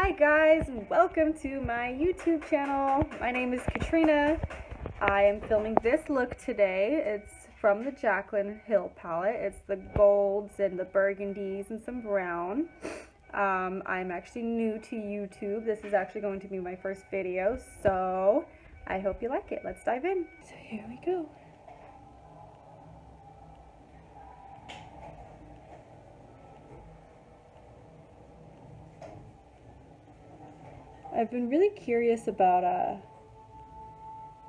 Hi guys, welcome to my YouTube channel. My name is Katrina. I am filming this look today. It's from the Jaclyn Hill palette. It's the golds and the burgundies and some brown. I'm actually new to YouTube. This is actually going to be my first video, so I hope you like it. Let's dive in. So here we go. I've been really curious about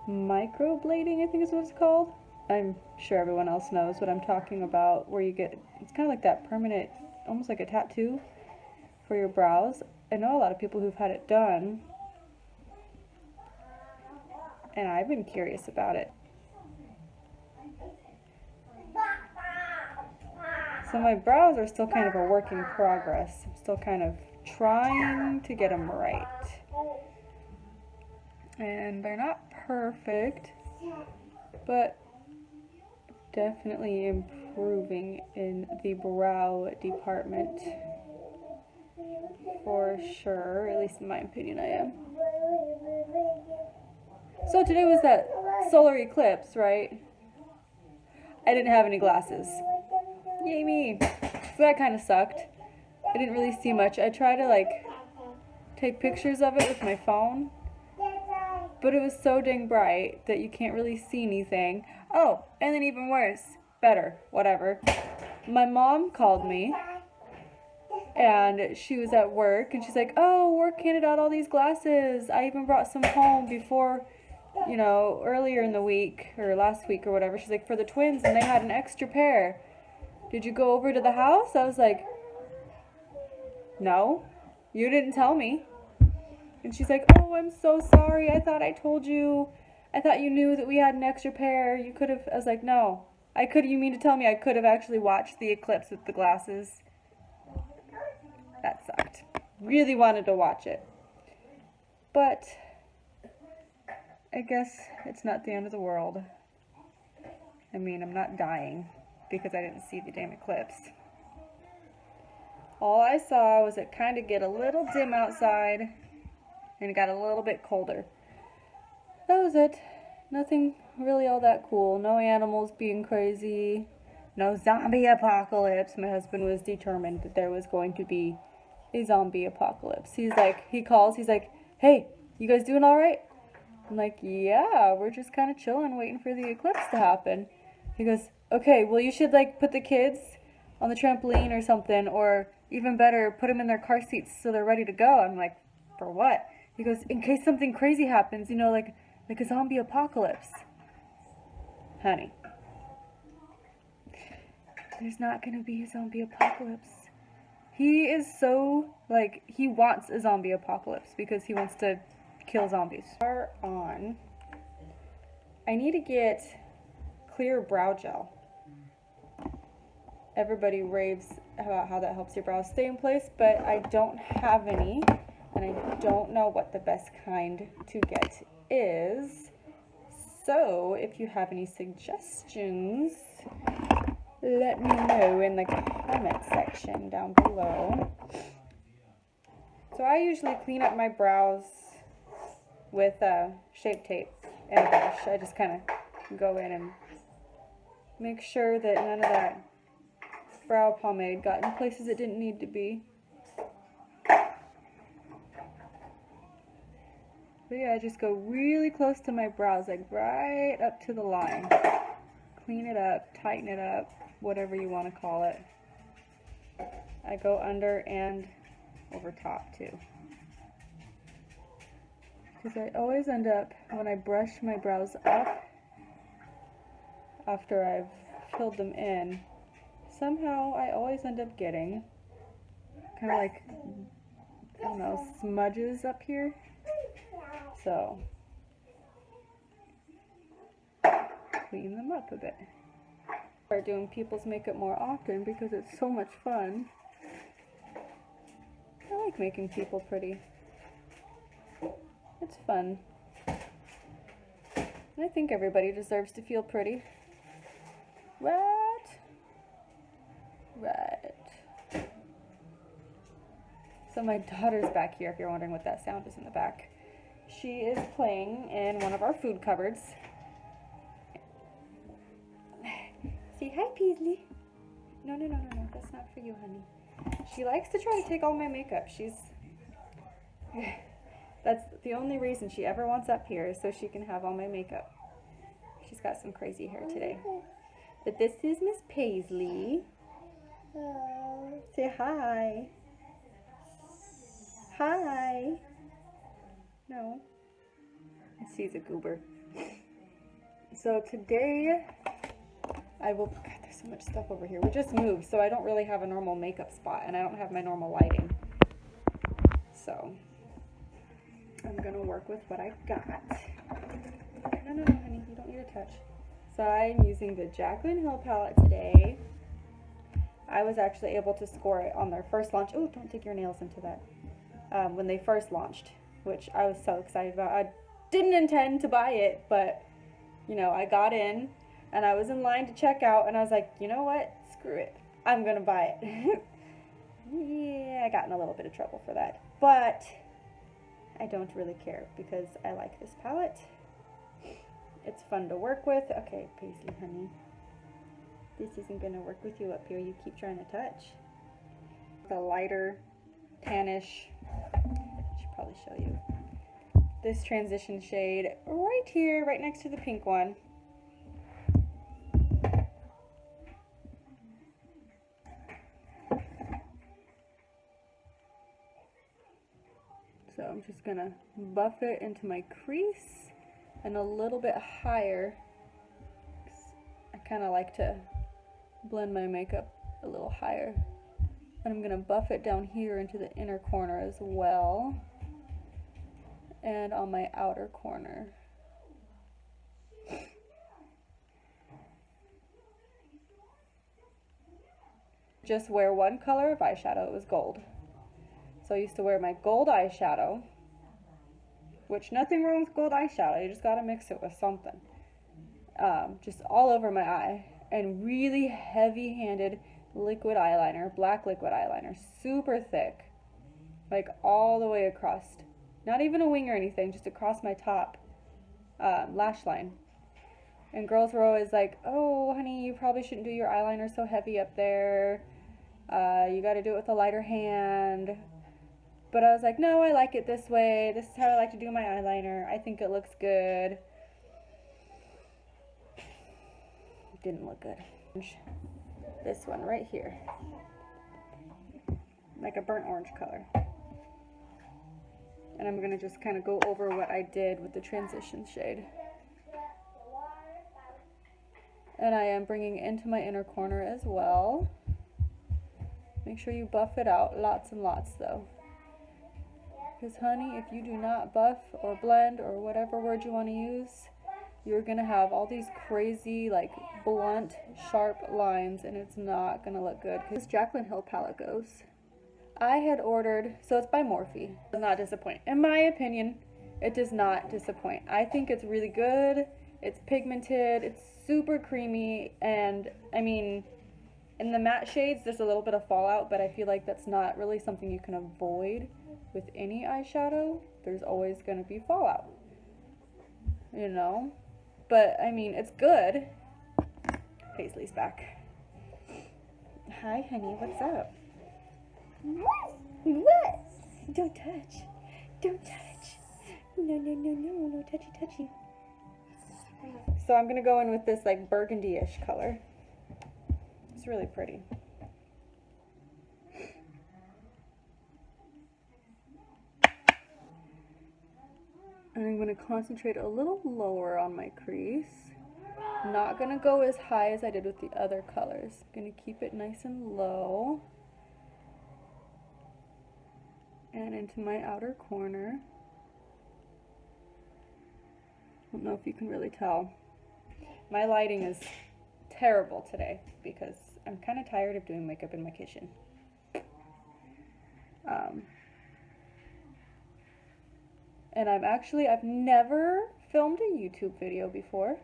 microblading, I think is what it's called. I'm sure everyone else knows what I'm talking about, where you get, it's kind of like that permanent, almost like a tattoo for your brows. I know a lot of people who've had it done, and I've been curious about it. So my brows are still kind of a work in progress. I'm still kind of trying to get them right. And they're not perfect, but definitely improving in the brow department. For sure, at least in my opinion I am. So today was that solar eclipse, right? I didn't have any glasses. Yay me! So that kind of sucked. I didn't really see much. I tried to take pictures of it with my phone, but it was so dang bright that you can't really see anything. Oh, and then even worse, better, whatever. My mom called me, and she was at work, and she's like, oh, work handed out all these glasses. I even brought some home before, earlier in the week, or last week or whatever. She's like, for the twins, and they had an extra pair. Did you go over to the house? I was like, no, you didn't tell me. And she's like, oh, I'm so sorry. I thought I told you. I thought you knew that we had an extra pair. You could have. I was like, no. You mean to tell me I could have actually watched the eclipse with the glasses? That sucked. Really wanted to watch it. But I guess it's not the end of the world. I mean, I'm not dying because I didn't see the damn eclipse. All I saw was it kind of get a little dim outside, and it got a little bit colder. That was it. Nothing really all that cool. No animals being crazy. No zombie apocalypse. My husband was determined that there was going to be a zombie apocalypse. He's like, hey, you guys doing all right? I'm like, yeah, we're just kind of chilling, waiting for the eclipse to happen. He goes, okay, well, you should put the kids on the trampoline or something, or even better, put them in their car seats so they're ready to go. I'm like, for what? He goes, in case something crazy happens, like a zombie apocalypse. Honey, there's not going to be a zombie apocalypse. He is so, he wants a zombie apocalypse because he wants to kill zombies. On. I need to get clear brow gel. Everybody raves about how that helps your brows stay in place, but I don't have any, and I don't know what the best kind to get is. So if you have any suggestions, let me know in the comment section down below. So I usually clean up my brows with Shape Tape and a brush. I just kind of go in and make sure that none of that brow pomade got in places it didn't need to be. But yeah, I just go really close to my brows, right up to the line. Clean it up, tighten it up, whatever you want to call it. I go under and over top too. Because I always end up, when I brush my brows up, after I've filled them in, somehow I always end up getting kind of I don't know, smudges up here. So, clean them up a bit. Start doing people's makeup more often because it's so much fun. I like making people pretty. It's fun. I think everybody deserves to feel pretty. Right? Right. So my daughter's back here, if you're wondering what that sound is in the back. She is playing in one of our food cupboards. Say hi, Paisley. No, that's not for you, honey. She likes to try to take all my makeup. That's the only reason she ever wants up here, is so she can have all my makeup. She's got some crazy hair today. But this is Miss Paisley. Say hi. Hi. No. She's a goober. So today, God, there's so much stuff over here. We just moved, so I don't really have a normal makeup spot, and I don't have my normal lighting. So I'm gonna work with what I got. No, honey, you don't need to touch. So I'm using the Jaclyn Hill palette today. I was actually able to score it on their first launch. Oh, don't dig your nails into that. When they first launched, which I was so excited about. I didn't intend to buy it, but you know, I got in and I was in line to check out, and I was like, you know what? Screw it. I'm gonna buy it. Yeah, I got in a little bit of trouble for that, but I don't really care because I like this palette. It's fun to work with. Okay, Paisley, honey. This isn't gonna work with you up here. You keep trying to touch. The lighter tannish. I should probably show you. This transition shade right here, right next to the pink one. So I'm just gonna buff it into my crease and a little bit higher. I kind of like to blend my makeup a little higher. And I'm gonna buff it down here into the inner corner as well, and on my outer corner. Just wear one color of eyeshadow. It was gold. So I used to wear my gold eyeshadow, which nothing wrong with gold eyeshadow. You just gotta mix it with something. Just all over my eye, and really heavy-handed liquid eyeliner, black liquid eyeliner, super thick, like all the way across. Not even a wing or anything, just across my top lash line. And girls were always like, oh, honey, you probably shouldn't do your eyeliner so heavy up there. You got to do it with a lighter hand. But I was like, no, I like it this way. This is how I like to do my eyeliner. I think it looks good. It didn't look good. This one right here. Like a burnt orange color. And I'm going to just kind of go over what I did with the transition shade. And I am bringing it into my inner corner as well. Make sure you buff it out, lots and lots though. Because honey, if you do not buff or blend or whatever word you want to use, you're going to have all these crazy, like, blunt, sharp lines, and it's not going to look good. Because Jaclyn Hill palette goes. I had ordered, so it's by Morphe. It does not disappoint. In my opinion, it does not disappoint. I think it's really good. It's pigmented. It's super creamy. And, I mean, in the matte shades, there's a little bit of fallout, but I feel like that's not really something you can avoid with any eyeshadow. There's always going to be fallout, you know? But, I mean, it's good. Paisley's back. Hi, honey, what's up? What? Don't touch. Don't touch. No, touchy, touchy. So I'm going to go in with this, like, burgundy-ish color. It's really pretty. And I'm going to concentrate a little lower on my crease. Not going to go as high as I did with the other colors. I'm going to keep it nice and low. And into my outer corner. I don't know if you can really tell. My lighting is terrible today because I'm kind of tired of doing makeup in my kitchen. And I've never filmed a YouTube video before.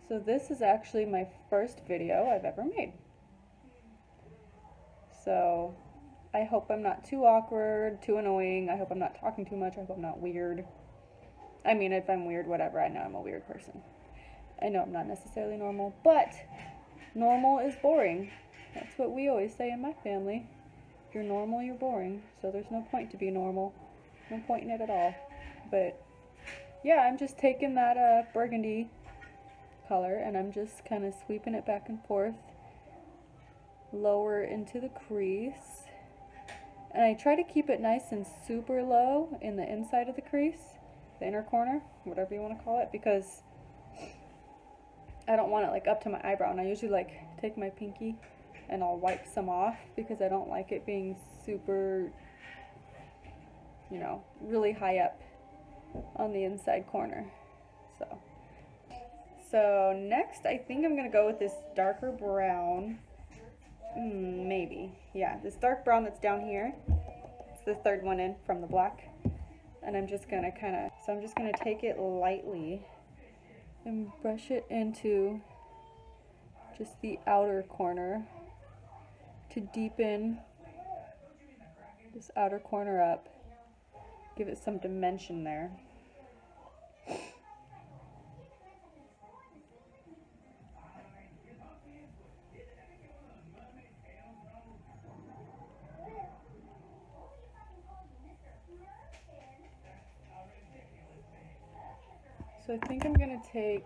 So this is actually my first video I've ever made. So I hope I'm not too awkward, too annoying. I hope I'm not talking too much. I hope I'm not weird. I mean, if I'm weird, whatever. I know I'm a weird person. I know I'm not necessarily normal, but normal is boring. That's what we always say in my family. If you're normal, you're boring. So there's no point to be normal. No point in it at all. But yeah, I'm just taking that burgundy color and I'm just kind of sweeping it back and forth, lower into the crease. And I try to keep it nice and super low in the inside of the crease, the inner corner, whatever you want to call it, because I don't want it like up to my eyebrow. And I usually like take my pinky and I'll wipe some off because I don't like it being super, you know, really high up on the inside corner. So next I think I'm gonna go with this darker brown. Maybe, yeah, this dark brown that's down here. It's the third one in from the black. And I'm just gonna I'm just gonna take it lightly and brush it into just the outer corner to deepen this outer corner up, give it some dimension there. So I think I'm gonna take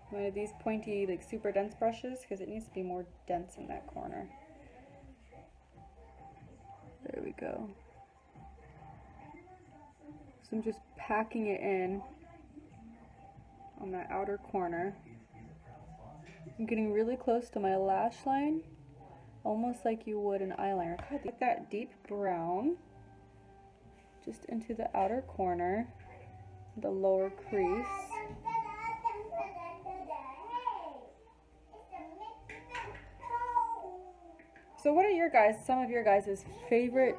one of these pointy, like super dense brushes because it needs to be more dense in that corner. There we go. So I'm just packing it in on that outer corner. I'm getting really close to my lash line, almost like you would an eyeliner. God, get that deep brown just into the outer corner, the lower crease. So what are some of your guys' favorite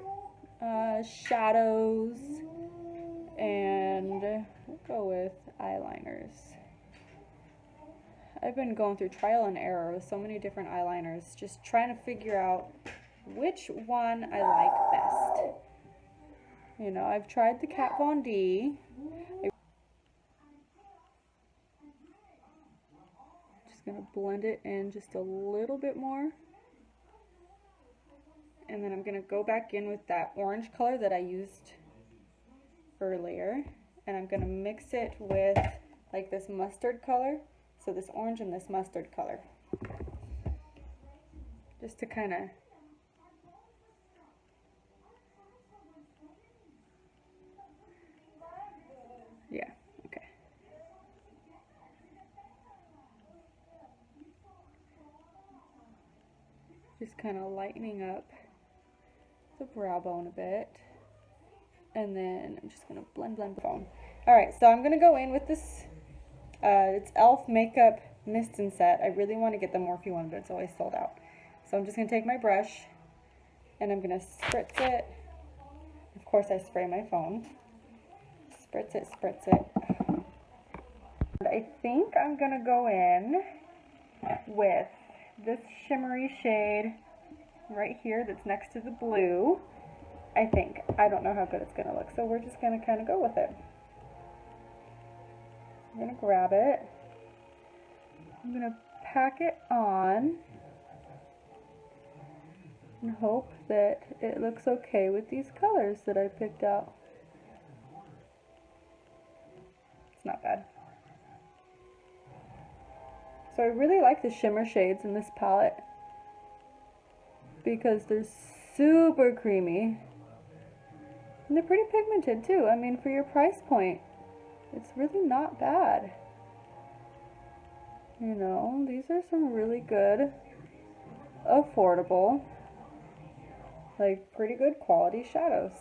shadows? And we'll go with eyeliners. I've been going through trial and error with so many different eyeliners, just trying to figure out which one I like best. You know, I've tried the Kat Von D. Just gonna blend it in just a little bit more. And then I'm gonna go back in with that orange color that I used earlier. And I'm gonna mix it with like this mustard color. So this orange and this mustard color. Just to kind of okay. Just kind of lightening up the brow bone a bit. And then I'm just gonna blend the bone. Alright, so I'm gonna go in with this, it's e.l.f. Makeup Mist and Set. I really want to get the Morphe one, but it's always sold out. So I'm just gonna take my brush and I'm gonna spritz it. Of course I spray my phone. Spritz it, spritz it. And I think I'm gonna go in with this shimmery shade right here that's next to the blue. I think. I don't know how good it's gonna look, so we're just gonna kind of go with it. I'm gonna grab it. I'm gonna pack it on and hope that it looks okay with these colors that I picked out. It's not bad. So I really like the shimmer shades in this palette because they're super creamy. And they're pretty pigmented too. I mean, for your price point, it's really not bad. You know, these are some really good, affordable, like pretty good quality shadows.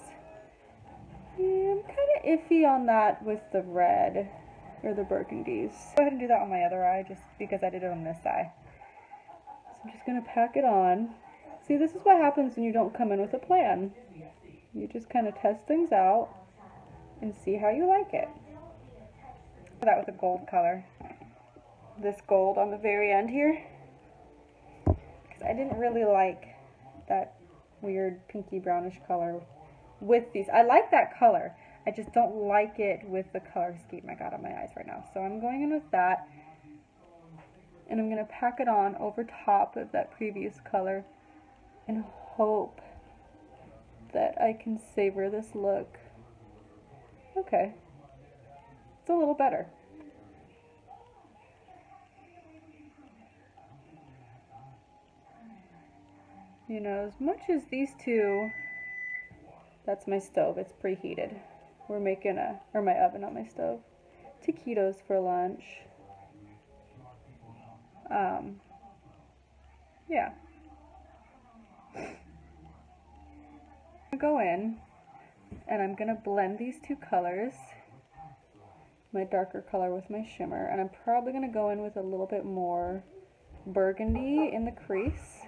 Yeah, I'm kind of iffy on that with the red or the burgundies. Go ahead and do that on my other eye just because I did it on this eye. So I'm just going to pack it on. See, this is what happens when you don't come in with a plan. You just kind of test things out and see how you like it. That with a gold color. This gold on the very end here. Because I didn't really like that weird pinky brownish color with these. I like that color. I just don't like it with the color scheme I got on my eyes right now. So I'm going in with that. And I'm going to pack it on over top of that previous color and hope that I can savor this look. Okay. It's a little better. You know, as much as these two, that's my stove, it's preheated. We're making or my oven, not my stove, taquitos for lunch. Yeah. I'm gonna go in and I'm gonna blend these two colors, my darker color with my shimmer, and I'm probably gonna go in with a little bit more burgundy in the crease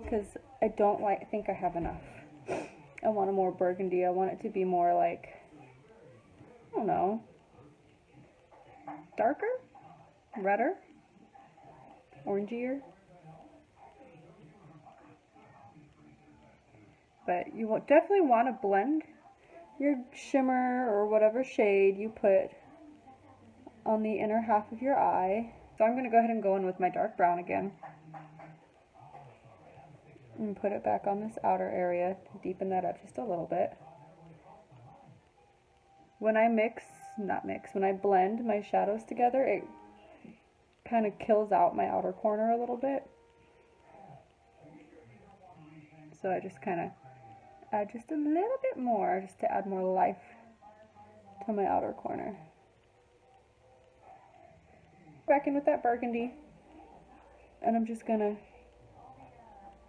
because I don't think I have enough. I want a more burgundy. I want it to be more like, I don't know, darker, redder, orangier. But you will definitely want to blend your shimmer or whatever shade you put on the inner half of your eye. So I'm going to go ahead and go in with my dark brown again and put it back on this outer area to deepen that up just a little bit. When I when I blend my shadows together, it kind of kills out my outer corner a little bit. So I just kind of add just a little bit more, just to add more life to my outer corner. Back in with that burgundy, and I'm just gonna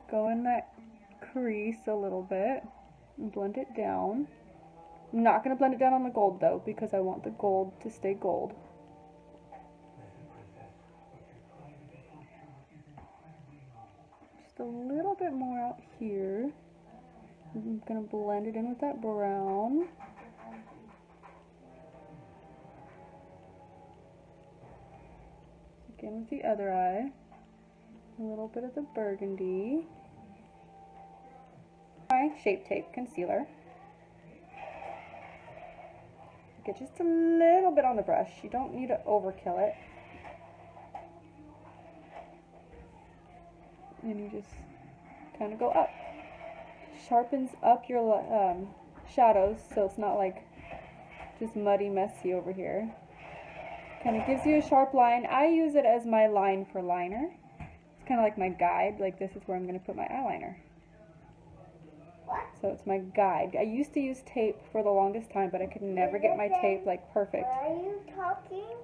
go in that crease a little bit and blend it down. I'm not gonna blend it down on the gold though, because I want the gold to stay gold. Just a little bit more out here. I'm going to blend it in with that brown. Again with the other eye. A little bit of the burgundy. My Shape Tape concealer. Get just a little bit on the brush. You don't need to overkill it. And you just kind of go up. Sharpens up your shadows so it's not like just muddy messy over here. Kind of gives you a sharp line. I use it as my line for liner. It's kind of like my guide. Like, this is where I'm going to put my eyeliner. So it's my guide. I used to use tape for the longest time, but I could never get my tape like perfect. Are you talking?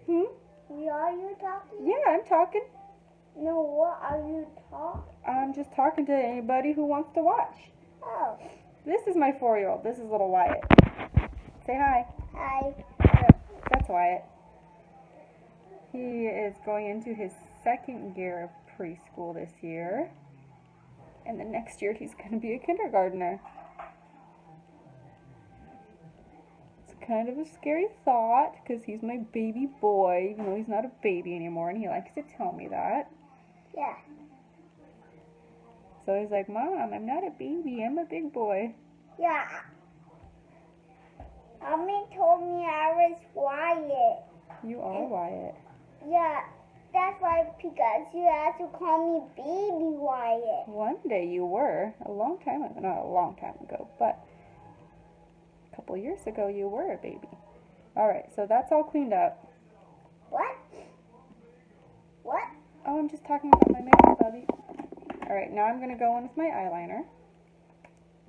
Hmm? Are you talking? Yeah, I'm talking. No, what are you talking? I'm just talking to anybody who wants to watch. Oh. This is my 4-year-old. This is little Wyatt. Say hi. Hi. That's Wyatt. He is going into his 2nd year of preschool this year. And the next year he's going to be a kindergartner. It's kind of a scary thought because he's my baby boy, even though he's not a baby anymore, and he likes to tell me that. Yeah. So he's like, Mom, I'm not a baby, I'm a big boy. Yeah. Mommy told me I was Wyatt. You are Wyatt. Yeah, that's why, because you had to call me Baby Wyatt. One day you were, a long time ago, not a long time ago, but a couple years ago you were a baby. Alright, so that's all cleaned up. What? What? Oh, I'm just talking about my makeup, Bubby. Alright, now I'm going to go in with my eyeliner.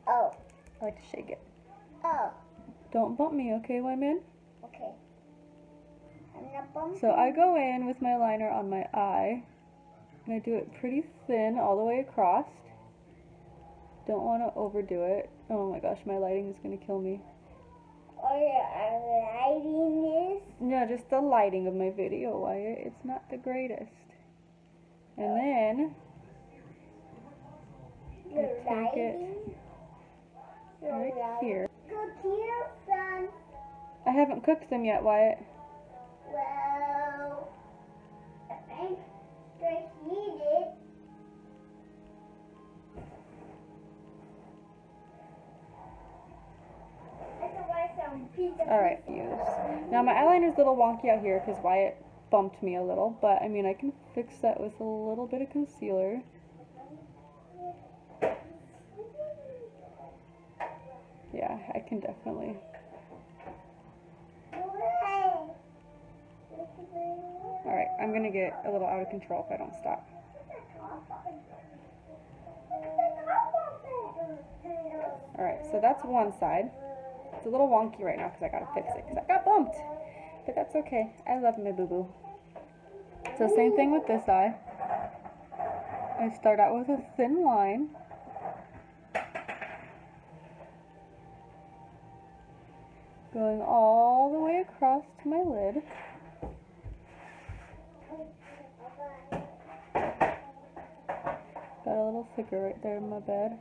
Oh. I like to shake it. Oh. Don't bump me, okay, Wyman? Okay. I'm not bumping. So I go in with my liner on my eye, and I do it pretty thin all the way across. Don't want to overdo it. Oh my gosh, my lighting is going to kill me. Oh, yeah, lighting this? No, just the lighting of my video, Wyatt. It's not the greatest. And then I take it right here. Cook here, son. I haven't cooked them yet, Wyatt. Well, I think they're heated. Alright, use. Now my eyeliner's a little wonky out here because Wyatt bumped me a little, but I mean I can fix that with a little bit of concealer. Yeah, I can definitely. Alright, I'm gonna get a little out of control if I don't stop. Alright, so that's one side. It's a little wonky right now because I gotta fix it because I got bumped. But that's okay. I love my boo-boo. So same thing with this eye. I start out with a thin line. Going all the way across to my lid. Got a little thicker right there in my bed.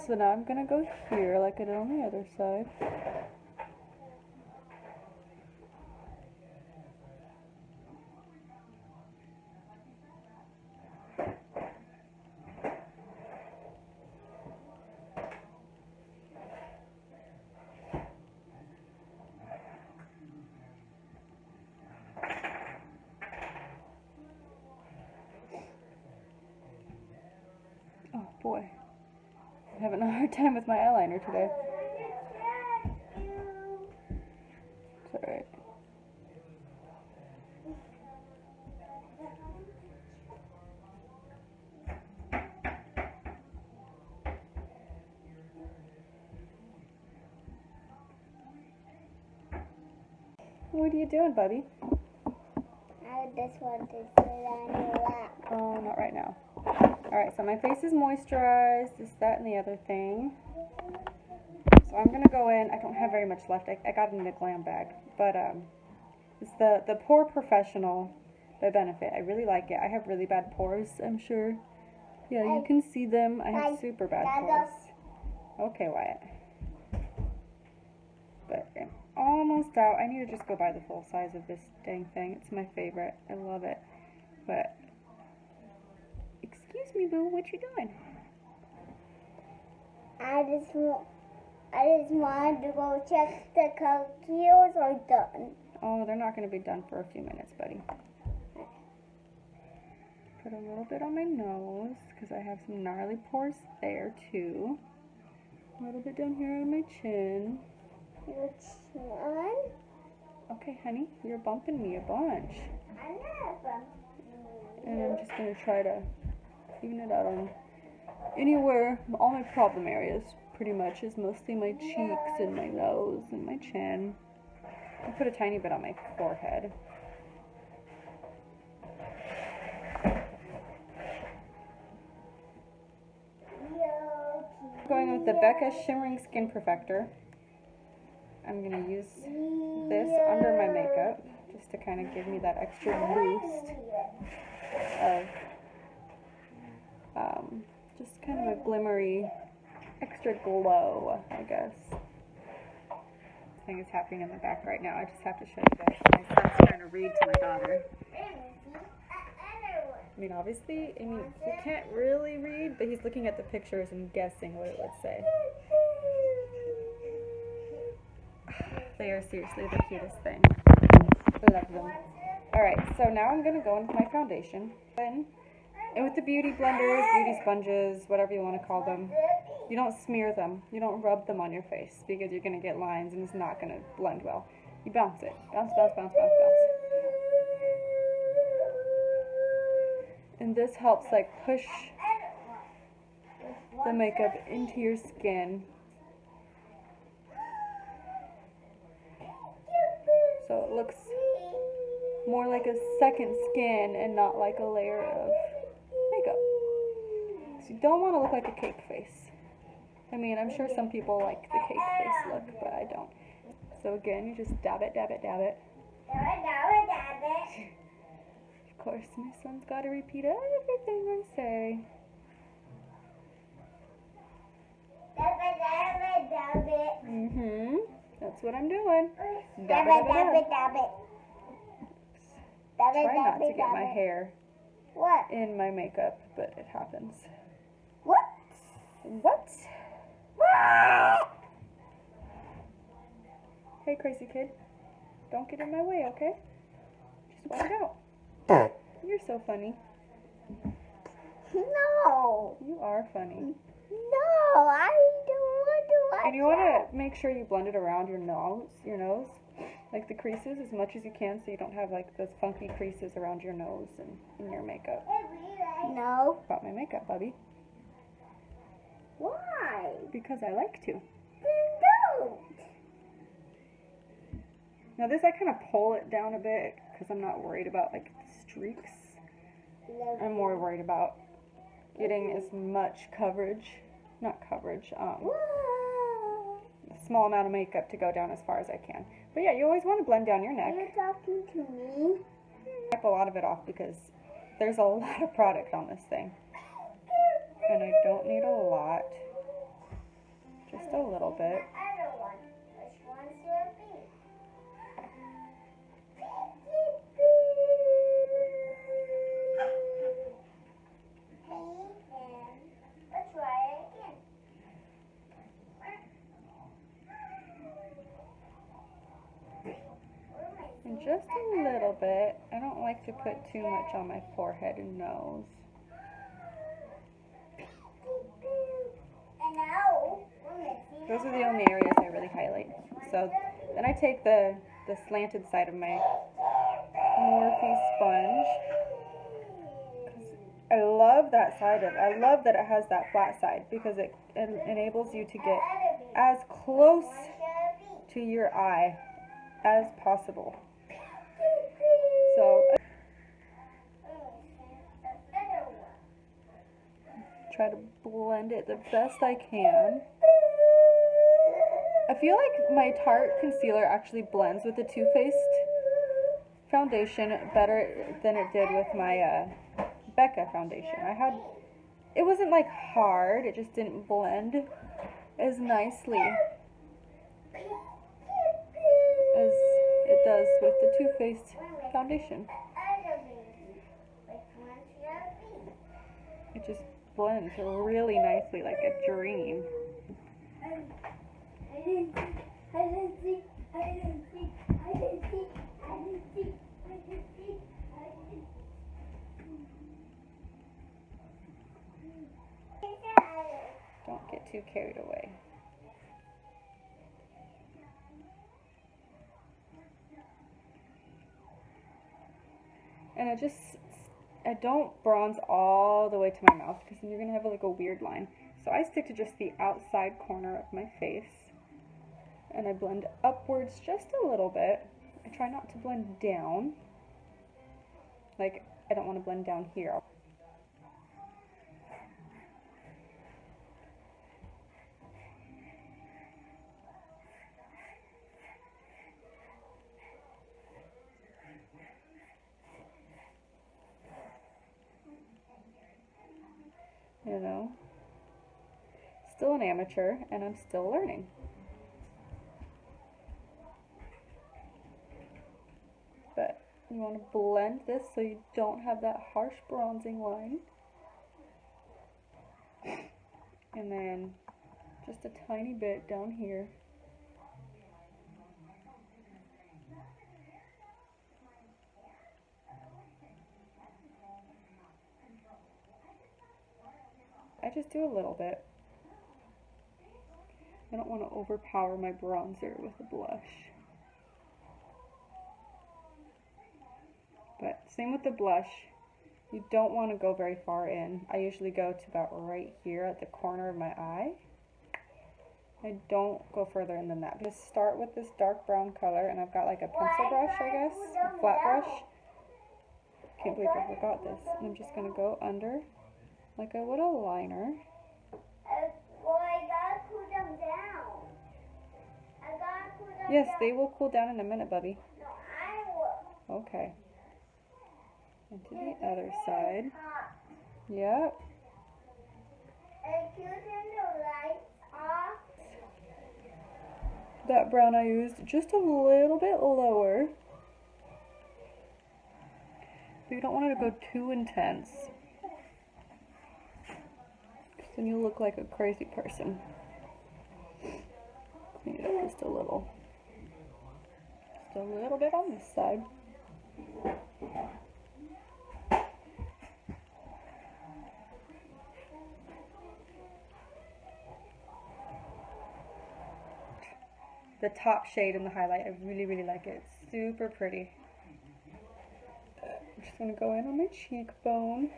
So now I'm gonna go here like I did on the other side. Oh boy. I'm having a hard time with my eyeliner today. It's alright. What are you doing, Bubby? I just want to sit on your lap. Oh, not right now. Alright, so my face is moisturized, this, that, and the other thing. So I'm going to go in. I don't have very much left. I got it in a glam bag. But it's the Pore Professional by Benefit. I really like it. I have really bad pores, I'm sure. Yeah, you can see them. I have super bad pores. Okay, Wyatt. But I'm almost out. I need to just go buy the full size of this dang thing. It's my favorite. I love it. But, excuse me, boo. What you doing? I just wanted to go check the cookies are done. Oh, they're not going to be done for a few minutes, buddy. Put a little bit on my nose because I have some gnarly pores there too. A little bit down here on my chin. Your chin? Okay, honey, you're bumping me a bunch. I'm not bumping. And I'm just going to try to even it out on anywhere. All my problem areas pretty much is mostly my cheeks and my nose and my chin. I put a tiny bit on my forehead. Going with the Becca Shimmering Skin Perfector. I'm going to use this under my makeup just to kind of give me that extra boost of just kind of a glimmery, extra glow, I guess. This thing is happening in the back right now. I just have to show you guys. My son's trying to read to my daughter. I mean, obviously, he can't really read, but he's looking at the pictures and guessing what it would say. They are seriously the cutest thing. I love them. Alright, so now I'm going to go into my foundation. And with the beauty blenders, beauty sponges, whatever you want to call them, you don't smear them. You don't rub them on your face because you're going to get lines and it's not going to blend well. You bounce it. Bounce, bounce, bounce, bounce, bounce. And this helps like push the makeup into your skin. So it looks more like a second skin and not like a layer of makeup. So you don't want to look like a cake face. I mean, I'm sure some people like the cake face look, but I don't. So again, you just dab it, dab it, dab it. course, my son's got to repeat everything I say. That's what I'm doing. Try not to get my hair in my makeup, but it happens. What? Hey, crazy kid. Don't get in my way, okay? Just walk out. You're so funny. No. You are funny. No, I don't want to watch. And you want to make sure you blend it around your nose, like the creases as much as you can, so you don't have like those funky creases around your nose and in your makeup. No. About my makeup, Bubby. Why? Because I like to. Don't. Now this, I kind of pull it down a bit because I'm not worried about like the streaks. I'm more worried about getting as much coverage, a small amount of makeup to go down as far as I can. But yeah, you always want to blend down your neck. You're talking to me? Wipe a lot of it off because there's a lot of product on this thing. And I don't need a lot, just a little bit. Other one. Which one's your feet? Let's try it again. And just a little bit. I don't like to put too much on my forehead and nose. Those are the only areas I really highlight. So then I take the slanted side of my Morphe sponge. I love that side of it. I love that it has that flat side because it enables you to get as close to your eye as possible. So try to blend it the best I can. I feel like my Tarte concealer actually blends with the Too Faced foundation better than it did with my Becca foundation. It wasn't like hard, it just didn't blend as nicely as it does with the Too Faced foundation. It just blends really nicely like a dream. Don't get too carried away. And I don't bronze all the way to my mouth because then you're going to have like a weird line. So I stick to just the outside corner of my face. And I blend upwards just a little bit. I try not to blend down. Like, I don't want to blend down here. Still an amateur, and I'm still learning. But you want to blend this so you don't have that harsh bronzing line. And then just a tiny bit down here. I just do a little bit. I don't want to overpower my bronzer with a blush. But same with the blush. You don't want to go very far in. I usually go to about right here at the corner of my eye. I don't go further in than that. Just start with this dark brown color, and I've got like a pencil brush, I guess, a flat brush. Can't believe I forgot this. And I'm just going to go under like I would a liner. Well, I gotta cool them down. I gotta cool them down. Yes, they will cool down in a minute, Bubby. No, I will. Okay. And to the other side. Yep. And you turn the lights off. That brown I used just a little bit lower. But you don't want it to go too intense. Because then you look like a crazy person. Clean it up just a little. Just a little bit on this side. The top shade in the highlight, I really, really like it. It's super pretty. I'm just going to go in on my cheekbone.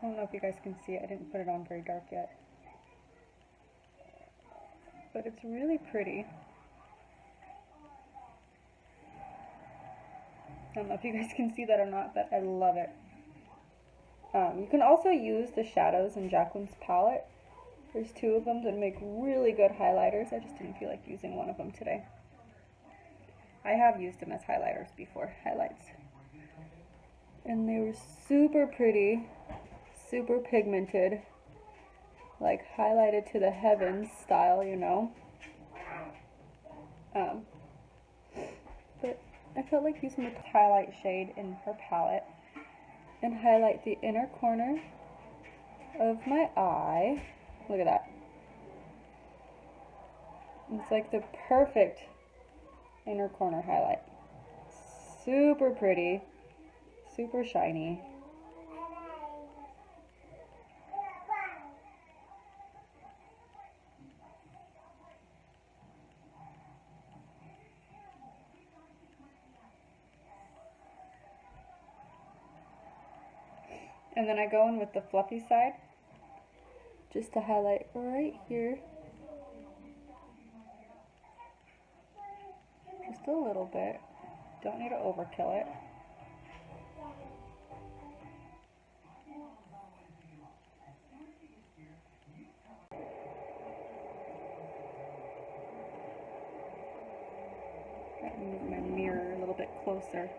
I don't know if you guys can see it. I didn't put it on very dark yet. But it's really pretty. I don't know if you guys can see that or not, but I love it. You can also use the shadows in Jaclyn's palette. There's two of them that make really good highlighters. I just didn't feel like using one of them today. I have used them as highlighters before, highlights. And they were super pretty, super pigmented, like highlighted to the heavens style, you know. But I felt like using the highlight shade in her palette and highlight the inner corner of my eye. Look at that. It's like the perfect inner corner highlight. Super pretty, super shiny. And then I go in with the fluffy side, just to highlight right here. Just a little bit. Don't need to overkill it. Gotta move my mirror a little bit closer.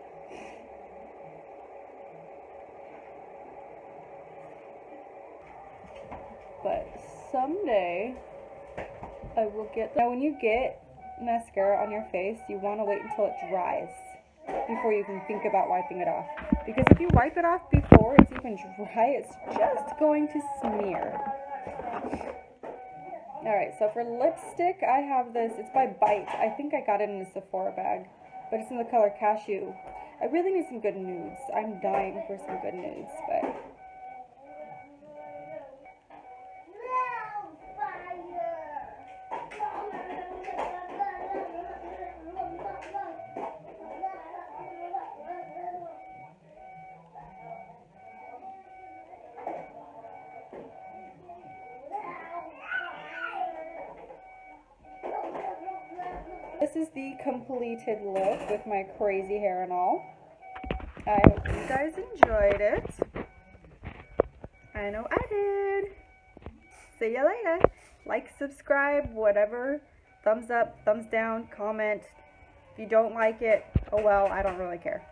But someday I will get that. Now when you get mascara on your face, you want to wait until it dries before you can think about wiping it off. Because if you wipe it off before it's even dry, it's just going to smear. Alright, so for lipstick, I have this. It's by Bite. I think I got it in a Sephora bag, but it's in the color Cashew. I really need some good nudes. I'm dying for some good nudes, but... This is the completed look with my crazy hair and all. I hope you guys enjoyed it. I know I did. See you later. Like, subscribe, whatever. Thumbs up, thumbs down, comment. If you don't like it, oh well, I don't really care.